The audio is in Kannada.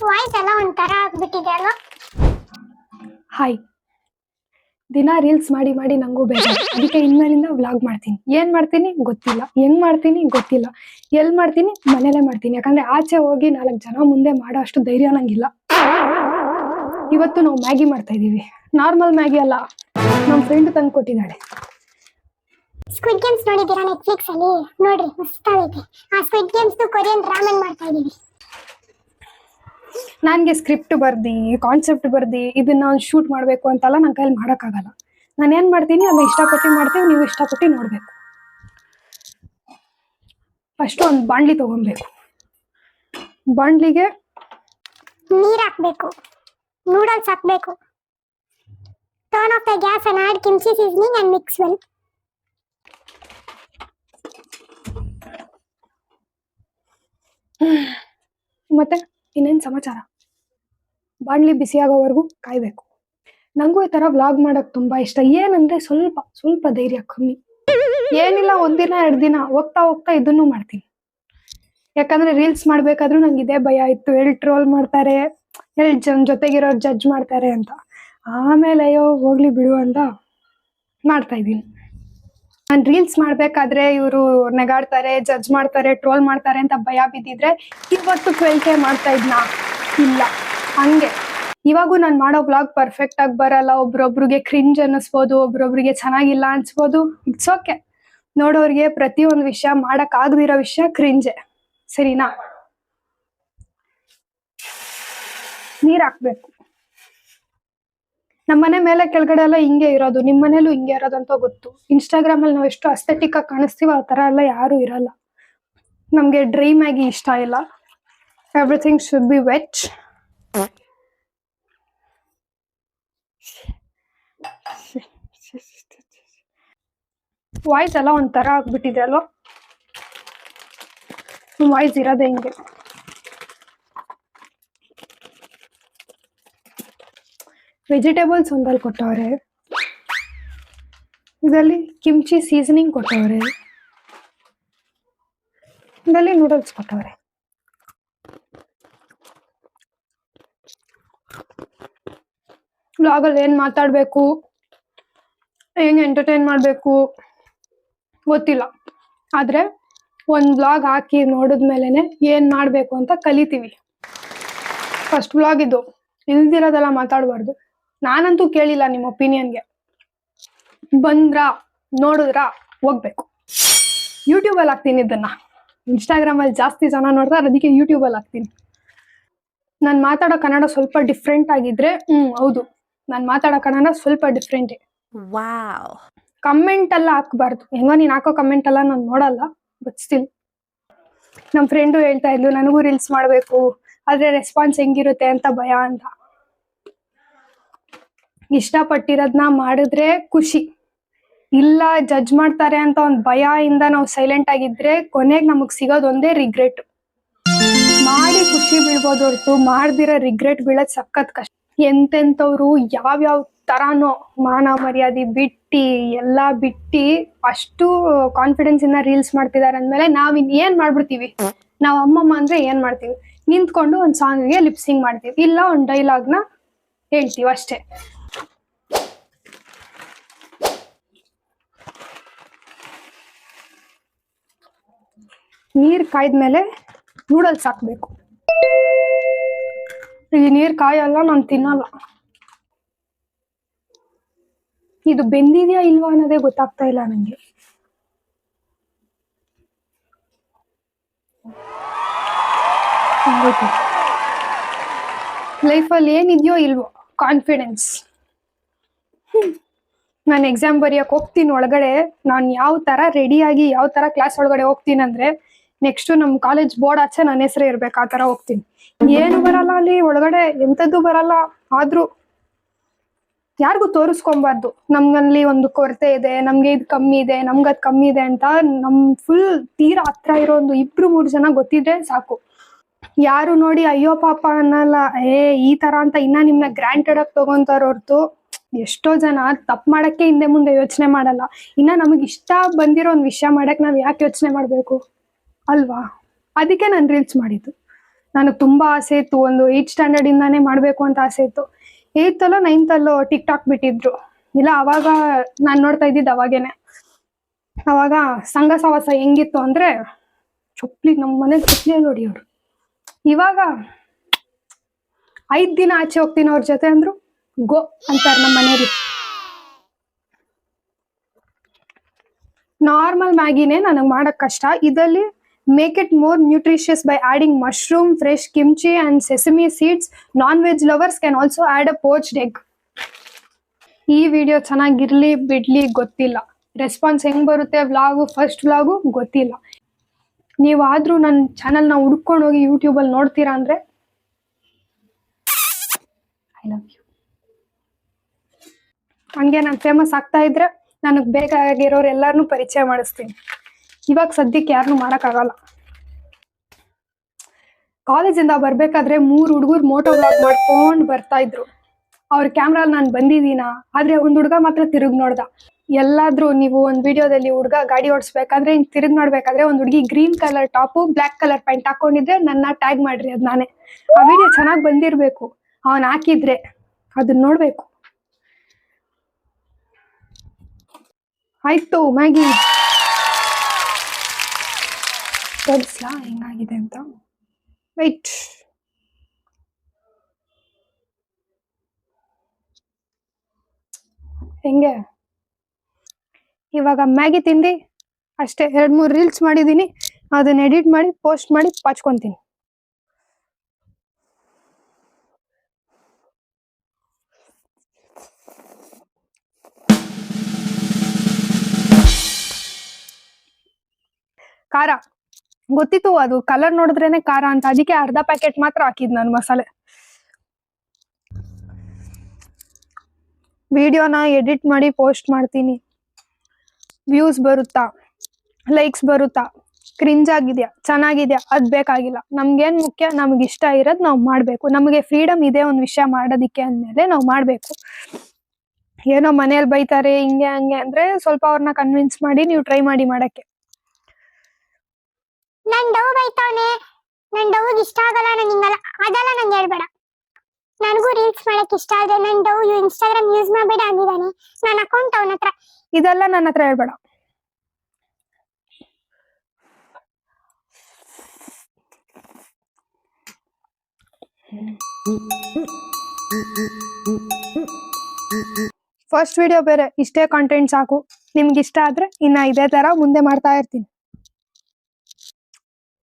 ವಾಯ್ಸ್ ಎಲ್ಲ ಒಂಥರ ಆಗ್ಬಿಟ್ಟಿದೆ ಅಲ್ವಾ? ಹಾಯ್. ದಿನ ರೀಲ್ಸ್ ಮಾಡಿ ಮಾಡಿ ನಂಗೂ ಬೇಜಾರು. ಅದಕ್ಕೆ ಇನ್ಮೇಲಿಂದ ವ್ಲಾಗ್ ಮಾಡ್ತೀನಿ. ಏನ್ ಮಾಡ್ತೀನಿ ಗೊತ್ತಿಲ್ಲ, ಹೆಂಗ್ ಮಾಡ್ತೀನಿ ಗೊತ್ತಿಲ್ಲ, ಎಲ್ ಮಾಡ್ತೀನಿ ಮನೇಲೆ ಮಾಡ್ತೀನಿ. ಯಾಕಂದ್ರೆ ಆಚೆ ಹೋಗಿ 4 ಜನ ಮುಂದೆ ಮಾಡೋ ಅಷ್ಟು ಧೈರ್ಯ ನಂಗಿಲ್ಲ. ಇವತ್ತು ನಾವು ಮ್ಯಾಗಿ ಮಾಡ್ತಾ ಇದೀವಿ. ನಾರ್ಮಲ್ ಮ್ಯಾಗಿ ಅಲ್ಲ, ನಮ್ ಫ್ರೆಂಡ್ ತಂದು ಕೊಟ್ಟಿದ್ದಾಳೆ. ಸ್ಕ್ವಿಡ್ ಗೇಮ್ಸ್ ನೋಡಿದ್ದೀರಾ ನೆಟ್ಫ್ಲಿಕ್ಸ್ ಅಲ್ಲಿ? ನೋಡ್ರಿ ಮಸ್ತಾಗೈತೆ. ಆ ಸ್ಕ್ವಿಡ್ ಗೇಮ್ಸ್ ಕೊರಿಯನ್ ರಾಮೆನ್ ಮಾಡ್ತಾ ಇದೀವಿ. ನನಗೆ ಸ್ಕ್ರಿಪ್ಟ್ ಬರ್ದಿ, ಕಾನ್ಸೆಪ್ಟ್ ಬರ್ದಿ ಇದನ್ನ ಶೂಟ್ ಮಾಡಬೇಕು ಅಂತಲ್ಲ ನನ್ನ ಕೈಯಲ್ಲಿ ಮಾಡೋಕ್ಕಾಗಲ್ಲ. ನಾನು ಏನು ಮಾಡ್ತೀನಿ ಅದನ್ನ ಇಷ್ಟಪಟ್ಟು ಮಾಡ್ತೀವಿ, ನೀವು ಇಷ್ಟಪಟ್ಟು ನೋಡಬೇಕು. ಫಸ್ಟ್ ಒಂದು ಬಾಣಲಿ ತಗೊಬೇಕು. ಬಾಣಲಿಗೆ ನೀರು ಹಾಕ್ಬೇಕು, ನೂಡಲ್ಸ್ ಹಾಕ್ಬೇಕು. Turn off the gas and add kimchi seasoning and mix well. ಮತ್ತೆ ಇನ್ನೇನು ಸಮಾಚಾರ? ಬಾಣಲಿ ಬಿಸಿಯಾಗೋವರೆಗೂ ಕಾಯಬೇಕು. ನನಗೂ ಈ ಥರ ವ್ಲಾಗ್ ಮಾಡೋಕ್ಕೆ ತುಂಬ ಇಷ್ಟ. ಏನಂದರೆ ಸ್ವಲ್ಪ ಧೈರ್ಯ ಕಮ್ಮಿ. ಏನಿಲ್ಲ, 1 ದಿನ 2 ದಿನ ಹೋಗ್ತಾ ಹೋಗ್ತಾ ಇದನ್ನು ಮಾಡ್ತೀನಿ. ಯಾಕಂದರೆ ರೀಲ್ಸ್ ಮಾಡಬೇಕಾದ್ರೂ ನಂಗೆ ಇದೇ ಭಯ ಇತ್ತು, ಎಲ್ಲಿ ಟ್ರೋಲ್ ಮಾಡ್ತಾರೆ, ಎಲ್ಲಿ ಜೊತೆಗಿರೋರು ಜಡ್ಜ್ ಮಾಡ್ತಾರೆ ಅಂತ. ಆಮೇಲೆ ಅಯ್ಯೋ ಹೋಗ್ಲಿ ಬಿಡು ಅಂತ ಮಾಡ್ತಾ ಇದ್ದೀನಿ. ನಾನು ರೀಲ್ಸ್ ಮಾಡಬೇಕಾದ್ರೆ ಇವರು ನೆಗಾಡ್ತಾರೆ, ಜಡ್ಜ್ ಮಾಡ್ತಾರೆ, ಟ್ರೋಲ್ ಮಾಡ್ತಾರೆ ಅಂತ ಭಯ ಬಿದ್ದಿದ್ರೆ ಇವತ್ತು 12K ಮಾಡ್ತಾ ಇದ್ನಾ? ಇಲ್ಲ. ಹಂಗೆ ಇವಾಗೂ ನಾನು ಮಾಡೋ ವ್ಲಾಗ್ ಪರ್ಫೆಕ್ಟ್ ಆಗಿ ಬರಲ್ಲ. ಒಬ್ರೊಬ್ರಿಗೆ ಕ್ರಿಂಜ್ ಅನ್ನಿಸ್ಬೋದು, ಒಬ್ರೊಬ್ರಿಗೆ ಚೆನ್ನಾಗಿಲ್ಲ ಅನ್ಸ್ಬೋದು. It's okay. ನೋಡೋರಿಗೆ ಪ್ರತಿಯೊಂದು ವಿಷಯ ಮಾಡಕ್ ಆಗದಿರೋ ವಿಷಯ ಕ್ರಿಂಜೆ, ಸರಿನಾ? ನೀರ್ ಹಾಕ್ಬೇಕು. ನಮ್ಮ ಮನೆ ಮೇಲೆ ಕೆಳಗಡೆ ಎಲ್ಲ ಹಿಂಗೆ ಇರೋದು, ನಿಮ್ಮ ಮನೇಲೂ ಹಿಂಗೆ ಇರೋದು ಅಂತ ಗೊತ್ತು. ಇನ್ಸ್ಟಾಗ್ರಾಮ್ ಅಲ್ಲಿ ನಾವು ಎಷ್ಟು ಅಸ್ಥೆಟಿಕ್ ಆಗಿ ಕಾಣಿಸ್ತೀವೋ ಆ ತರ ಎಲ್ಲ ಯಾರು ಇರಲ್ಲ. ನಮ್ಗೆ ಡ್ರೈ ಮ್ಯಾಗಿ ಇಷ್ಟ ಇಲ್ಲ. Everything should be wet. Voice ಎಲ್ಲ ಒಂಥರ ಆಗ್ಬಿಟ್ಟಿದೆ ಅಲ್ವಾ? ವಾಯ್ಸ್ ಇರೋದೇ ಹಿಂಗೆ. ವೆಜಿಟೇಬಲ್ಸ್ ಒಂದಲ್ಲಿ ಕೊಟ್ಟವ್ರೆ, ಇದರಲ್ಲಿ ಕಿಮ್ಚಿ ಸೀಸನಿಂಗ್ ಕೊಟ್ಟವ್ರೆ, ಇದರಲ್ಲಿ ನೂಡಲ್ಸ್ ಕೊಟ್ಟವ್ರೆ. ವ್ಲಾಗಲ್ಲಿ ಏನು ಮಾತಾಡಬೇಕು, ಹೆಂಗೆ ಎಂಟರ್ಟೈನ್ ಮಾಡಬೇಕು ಗೊತ್ತಿಲ್ಲ. ಆದರೆ ಒಂದು ವ್ಲಾಗ್ ಹಾಕಿ ನೋಡಿದ್ಮೇಲೆ ಏನು ಮಾಡಬೇಕು ಅಂತ ಕಲಿತೀವಿ. ಫಸ್ಟ್ ವ್ಲಾಗ್ ಇದು, ಇಲ್ದಿರೋದೆಲ್ಲ ಮಾತಾಡಬಾರ್ದು. ನಾನಂತೂ ಕೇಳಿಲ್ಲ ನಿಮ್ಮ ಒಪಿನಿಯನ್ಗೆ. ಬಂದ್ರಾ, ನೋಡಿದ್ರಾ, ಹೋಗ್ಬೇಕು. ಯೂಟ್ಯೂಬಲ್ಲಿ ಹಾಕ್ತೀನಿ ಇದನ್ನ. ಇನ್ಸ್ಟಾಗ್ರಾಮಲ್ಲಿ ಜಾಸ್ತಿ ಜನ ನೋಡ್ತಾರೆ, ಅದಕ್ಕೆ ಯೂಟ್ಯೂಬಲ್ಲಿ ಹಾಕ್ತೀನಿ. ನಾನು ಮಾತಾಡೋ ಕನ್ನಡ ಸ್ವಲ್ಪ ಡಿಫ್ರೆಂಟ್ ಆಗಿದ್ರೆ ಹೌದು, ನಾನು ಮಾತಾಡೋ ಕನ್ನಡ ಸ್ವಲ್ಪ ಡಿಫ್ರೆಂಟೇ. ವಾವ್. ಕಮೆಂಟ್ ಎಲ್ಲ ಹಾಕ್ಬಾರ್ದು. ಹೆಂಗೋ ನೀನು ಹಾಕೋ ಕಮೆಂಟ್ ಎಲ್ಲ ನಾನು ನೋಡಲ್ಲ, ಬಟ್ ಸ್ಟಿಲ್. ನಮ್ಮ ಫ್ರೆಂಡು ಹೇಳ್ತಾ ಇದ್ಲು ನನಗೂ ರೀಲ್ಸ್ ಮಾಡಬೇಕು, ಆದರೆ ರೆಸ್ಪಾನ್ಸ್ ಹೆಂಗಿರುತ್ತೆ ಅಂತ ಭಯ ಅಂತ. ಇಷ್ಟಪಟ್ಟಿರೋದನ್ನ ಮಾಡಿದ್ರೆ ಖುಷಿ, ಇಲ್ಲ ಜಡ್ಜ್ ಮಾಡ್ತಾರೆ ಅಂತ ಒಂದು ಭಯ ಇಂದ ನಾವು ಸೈಲೆಂಟ್ ಆಗಿದ್ರೆ ಕೊನೆಗೆ ನಮಗೆ ಸಿಗೋದು ಒಂದೇ ರಿಗ್ರೆಟ್. ಮಾಡಿ ಖುಷಿ ಬೀಳ್ಬೋದು ಹೊರತು ಮಾಡ್ದಿರೋ ರಿಗ್ರೆಟ್ ಬೀಳೋದು ಸಖತ್ ಕಷ್ಟ. ಎಂತೆಂಥವ್ರು ಯಾವ್ಯಾವ ತರಾನೋ ಮಾನ ಮರ್ಯಾದೆ ಬಿಟ್ಟು ಎಲ್ಲ ಬಿಟ್ಟು ಅಷ್ಟು ಕಾನ್ಫಿಡೆನ್ಸ್ ಇಂದ ರೀಲ್ಸ್ ಮಾಡ್ತಿದಾರೆ ಅಂದ್ಮೇಲೆ ನಾವ್ ಏನ್ ಮಾಡ್ಬಿಡ್ತೀವಿ? ನಾವ್ ಅಮ್ಮಮ್ಮ ಅಂದ್ರೆ ಏನ್ ಮಾಡ್ತೀವಿ? ನಿಂತ್ಕೊಂಡು ಒಂದ್ ಸಾಂಗ್ಗೆ ಲಿಪ್ಸಿಂಗ್ ಮಾಡ್ತೀವಿ, ಇಲ್ಲ ಒಂದ್ ಡೈಲಾಗ್ನ ಹೇಳ್ತೀವಿ ಅಷ್ಟೇ. ನೀರ್ ಕಾಯ್ದ್ಮೇಲೆ ನೂಡಲ್ಸ್ ಹಾಕ್ಬೇಕು. ಈ ನೀರ್ ಕಾಯಲ್ಲ, ನಾನು ತಿನ್ನಲ್ಲ. ಇದು ಬೆಂದಿದ್ಯಾ ಇಲ್ವಾ ಅನ್ನೋದೇ ಗೊತ್ತಾಗ್ತಾ ಇಲ್ಲ ನಂಗೆ. ಲೈಫಲ್ಲಿ ಏನಿದೆಯೋ ಇಲ್ವೋ ಕಾನ್ಫಿಡೆನ್ಸ್. ನಾನು ಎಕ್ಸಾಮ್ ಬರೆಯಕ್ಕೆ ಹೋಗ್ತೀನಿ ಒಳಗಡೆ, ನಾನು ಯಾವ ಥರ ರೆಡಿಯಾಗಿ ಯಾವ ಥರ ಕ್ಲಾಸ್ ಒಳಗಡೆ ಹೋಗ್ತೀನಿ ಅಂದರೆ ನೆಕ್ಸ್ಟು ನಮ್ಮ ಕಾಲೇಜ್ ಬೋರ್ಡ್ ಆಚೆ ನನ್ನ ಹೆಸರೇ ಇರ್ಬೇಕು, ಆ ಥರ ಹೋಗ್ತೀನಿ. ಏನು ಬರಲ್ಲ ಅಲ್ಲಿ ಒಳಗಡೆ, ಎಂಥದ್ದು ಬರಲ್ಲ. ಆದರೂ ಯಾರಿಗೂ ತೋರಿಸ್ಕೊಬಾರ್ದು ನಮ್ಗಲ್ಲಿ ಒಂದು ಕೊರತೆ ಇದೆ, ನಮ್ಗೆ ಇದು ಕಮ್ಮಿ ಇದೆ, ನಮ್ಗದು ಕಮ್ಮಿ ಇದೆ ಅಂತ. ನಮ್ ಫುಲ್ ತೀರಾ ಹತ್ರ ಇರೋ ಒಂದು 2-3 ಜನ ಗೊತ್ತಿದ್ರೆ ಸಾಕು. ಯಾರು ನೋಡಿ ಅಯ್ಯೋ ಪಾಪ ಅನ್ನಲ್ಲ, ಈ ತರ ಅಂತ ಇನ್ನ ನಿಮ್ನ ಗ್ರಾಂಟೆಡ್ ಆಗಿ ತಗೊಂತಾರ ಹೊರ್ತು ಎಷ್ಟೋ ಜನ ತಪ್ಪು ಮಾಡಕ್ಕೆ ಹಿಂದೆ ಮುಂದೆ ಯೋಚನೆ ಮಾಡಲ್ಲ. ಇನ್ನ ನಮಗ್ ಇಷ್ಟ ಬಂದಿರೋ ಒಂದು ವಿಷಯ ಮಾಡಕ್ ನಾವ್ ಯಾಕೆ ಯೋಚನೆ ಮಾಡ್ಬೇಕು ಅಲ್ವಾ? ಅದಕ್ಕೆ ನಾನು ರೀಲ್ಸ್ ಮಾಡಿದ್ದು. ನನಗೆ ತುಂಬಾ ಆಸೆ ಇತ್ತು, ಒಂದು 8th ಸ್ಟ್ಯಾಂಡರ್ಡ್ ಇಂದಾನೇ ಮಾಡ್ಬೇಕು ಅಂತ ಆಸೆ ಇತ್ತು. 8th ಅಲ್ಲೋ 9th ಅಲ್ಲೋ ಟಿಕ್ ಟಾಕ್ ಬಿಟ್ಟಿದ್ರು, ಇಲ್ಲ ಅವಾಗ ನಾನು ನೋಡ್ತಾ ಇದ್ದಿದ್ದು ಅವಾಗೇನೆ. ಅವಾಗ ಸಂಘ ಸವಾಸ ಹೆಂಗಿತ್ತು ಅಂದ್ರೆ ಚೊಪ್ಲಿ, ನಮ್ಮ ಮನೆ ಚೊಪ್ಲಿ ನೋಡಿ ಅವ್ರು. ಇವಾಗ 5 ದಿನ ಆಚೆ ಹೋಗ್ತೀನಿ ಅವ್ರ ಜೊತೆ ಅಂದ್ರು ಗೋ ಅಂತಾರೆ ನಮ್ಮ ಮನೆಯಲ್ಲಿ. ನಾರ್ಮಲ್ ಮ್ಯಾಗಿನೇ ನನಗೆ ಮಾಡಕ್ ಕಷ್ಟ. ಇದರಲ್ಲಿ make it more nutritious by adding mushroom, fresh kimchi and sesame seeds. Non veg lovers can also add a poached egg. ಈ ವಿಡಿಯೋ ಚೆನ್ನಾಗಿರ್ಲಿ ಬಿಡ್ಲಿ ಗೊತ್ತಿಲ್ಲ, ರೆಸ್ಪಾನ್ಸ್ ಹೆಂಗ್ ಬರುತ್ತೆ ಫಸ್ಟ್ ವ್ಲಾಗು ಗೊತ್ತಿಲ್ಲ. ನೀವಾದ್ರೂ ನನ್ನ ಚಾನಲ್ನ ಹುಡ್ಕೊಂಡು ಹೋಗಿ ಯೂಟ್ಯೂಬಲ್ಲಿ ನೋಡ್ತೀರಾ ಅಂದ್ರೆ ಐ ಲವ್ ಯು. ಹಂಗೆ ನಾನು ಫೇಮಸ್ ಆಗ್ತಾ ಇದ್ರೆ ನನಗೆ ಬೇಕಾಗಿರೋರು ಎಲ್ಲಾರನ್ನೂ ಪರಿಚಯ ಮಾಡಿಸ್ತೀನಿ. ಇವಾಗ ಸದ್ಯಕ್ಕೆ ಯಾರನ್ನೂ ಮಾಡೋಕ್ಕಾಗಲ್ಲ. ಕಾಲೇಜಿಂದ ಬರ್ಬೇಕಾದ್ರೆ 3 ಹುಡುಗರು ಮೋಟೋ ವ್ಲಾಗ್ ಮಾಡ್ಕೊಂಡು ಬರ್ತಾ ಇದ್ರು. ಅವ್ರ ಕ್ಯಾಮ್ರಲ್ಲಿ ನಾನು ಬಂದಿದ್ದೀನ, ಆದ್ರೆ ಒಂದು ಹುಡುಗ ಮಾತ್ರ ತಿರುಗಿ ನೋಡ್ದ. ಎಲ್ಲಾದ್ರೂ ನೀವು ಒಂದು ವಿಡಿಯೋದಲ್ಲಿ ಹುಡುಗ ಗಾಡಿ ಓಡಿಸ್ಬೇಕಾದ್ರೆ ಹಿಂಗೆ ತಿರುಗಿ ನೋಡ್ಬೇಕಾದ್ರೆ ಒಂದು ಹುಡುಗಿ green colour top black colour pant ಹಾಕೊಂಡಿದ್ರೆ ನನ್ನ ಟ್ಯಾಗ್ ಮಾಡ್ರಿ, ಅದು ನಾನೇ. ಆ ವಿಡಿಯೋ ಚೆನ್ನಾಗಿ ಬಂದಿರಬೇಕು, ಅವನು ಹಾಕಿದ್ರೆ ಅದನ್ನ ನೋಡ್ಬೇಕು. ಆಯ್ತು ಮ್ಯಾಗಿ ತೋರಿಸ್ಲಾ ಹೆಂಗಾಗಿದೆ ಅಂತ. ವೈಟ್, ಹೆಂಗೆ ಇವಾಗ ಮ್ಯಾಗಿ ತಿಂದು ಅಷ್ಟೇ 2-3 ರೀಲ್ಸ್ ಮಾಡಿದ್ದೀನಿ, ಅದನ್ನ ಎಡಿಟ್ ಮಾಡಿ ಪೋಸ್ಟ್ ಮಾಡಿ ಪಾಚ್ಕೊಂತೀನಿ. ಖಾರ ಗೊತ್ತಿತ್ತು, ಅದು ಕಲರ್ ನೋಡಿದ್ರೇನೆ ಖಾರ ಅಂತ, ಅದಕ್ಕೆ ಅರ್ಧ ಪ್ಯಾಕೆಟ್ ಮಾತ್ರ ಹಾಕಿದ್ ನಾನು ಮಸಾಲೆ. ವಿಡಿಯೋನ ಎಡಿಟ್ ಮಾಡಿ ಪೋಸ್ಟ್ ಮಾಡ್ತೀನಿ, ವ್ಯೂಸ್ ಬರುತ್ತಾ, ಲೈಕ್ಸ್ ಬರುತ್ತಾ, ಕ್ರಿಂಜ್ ಆಗಿದೆಯಾ, ಚೆನ್ನಾಗಿದೆಯಾ, ಅದು ಬೇಕಾಗಿಲ್ಲ. ನಮ್ಗೇನು ಮುಖ್ಯ, ನಮ್ಗೆ ಇಷ್ಟ ಇರೋದು ನಾವು ಮಾಡಬೇಕು. ನಮಗೆ ಫ್ರೀಡಮ್ ಇದೆ ಒಂದು ವಿಷಯ ಮಾಡೋದಿಕ್ಕೆ ಅಂದಮೇಲೆ ನಾವು ಮಾಡಬೇಕು. ಏನೋ ಮನೇಲಿ ಬೈತಾರೆ ಹಿಂಗೆ ಹಂಗೆ ಅಂದ್ರೆ ಸ್ವಲ್ಪ ಅವ್ರನ್ನ ಕನ್ವಿನ್ಸ್ ಮಾಡಿ ನೀವು ಟ್ರೈ ಮಾಡಿ ಮಾಡಕ್ಕೆ. ನನ್ ಡವ್ ಬೈತಾವನೆ, ನನ್ ಡವ್ಗೆ ಇಷ್ಟ ಆಗಲ್ಲ, ನಂಗೆ ಹಿಂಗಲ್ಲ ಅದೆಲ್ಲ ನಂಗೆ ಹೇಳ್ಬೇಡ. ನನಗೂ ರೀಲ್ಸ್ ಮಾಡಕ್ ಇಷ್ಟ ಆದ್ರೆ ನನ್ ಡವ್ ಇನ್ಸ್ಟಾಗ್ರಾಮ್ ಯೂಸ್ ಮಾಡಬೇಡ ಅಂದಿದ್ದಾನೆ. ನನ್ನ ಅಕೌಂಟ್ ಅವನ ಹತ್ರ. ಇದೆಲ್ಲ ನನ್ನ ಹತ್ರ ಹೇಳ್ಬೇಡ. ಫಸ್ಟ್ ವಿಡಿಯೋ ಬೇರೆ, ಇಷ್ಟೇ ಕಂಟೆಂಟ್ ಸಾಕು. ನಿಮ್ಗೆ ಇಷ್ಟ ಆದ್ರೆ ಇನ್ನ ಇದೇ ತರ ಮುಂದೆ ಮಾಡ್ತಾ ಇರ್ತೀನಿ.